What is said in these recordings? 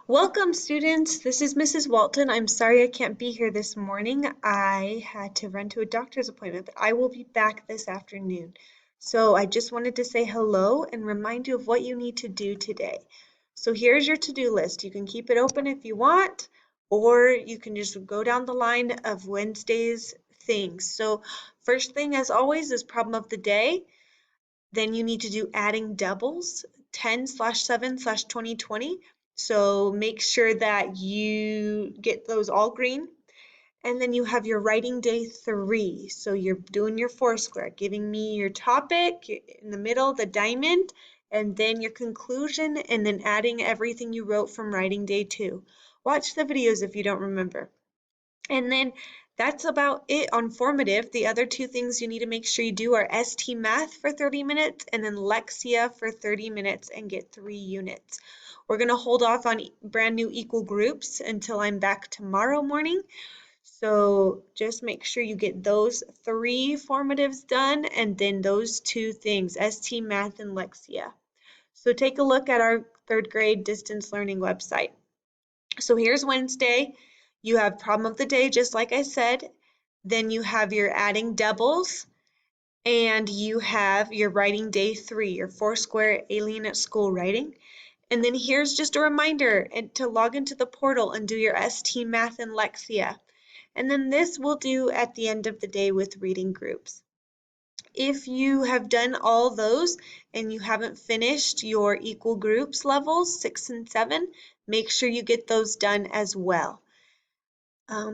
Welcome, students. This is Mrs. Walton. I'm sorry I can't be here this morning. I had to run to a doctor's appointment, but I will be back this afternoon. So I just wanted to say hello and remind you of what you need to do today. So here's your to-do list. You can keep it open if you want, or you can just go down the line of Wednesday's things. So first thing, as always, is problem of the day. Then you need to do adding doubles, 10/7/2020. So make sure that you get those all green. And then you have your writing day 3. So you're doing your Foursquare, giving me your topic in the middle, the diamond, and then your conclusion, and then adding everything you wrote from writing day 2. Watch the videos if you don't remember. And then that's about it on formative. The other two things you need to make sure you do are ST Math for 30 minutes and then Lexia for 30 minutes and get 3 units. We're going to hold off on brand new equal groups until I'm back tomorrow morning. So just make sure you get those 3 formatives done and then those 2 things, ST Math and Lexia. So take a look at our 3rd grade distance learning website. So here's Wednesday. You have problem of the day, just like I said. Then you have your adding doubles, and you have your writing day 3, your Foursquare Alien at School writing. And then here's just a reminder to log into the portal and do your ST Math and Lexia. And then this we'll do at the end of the day with reading groups. If you have done all those and you haven't finished your equal groups levels 6 and 7, make sure you get those done as well.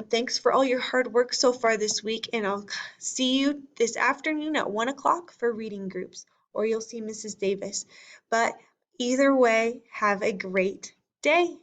Thanks for all your hard work so far this week, and I'll see you this afternoon at 1 o'clock for reading groups, or you'll see Mrs. Davis. But either way, have a great day.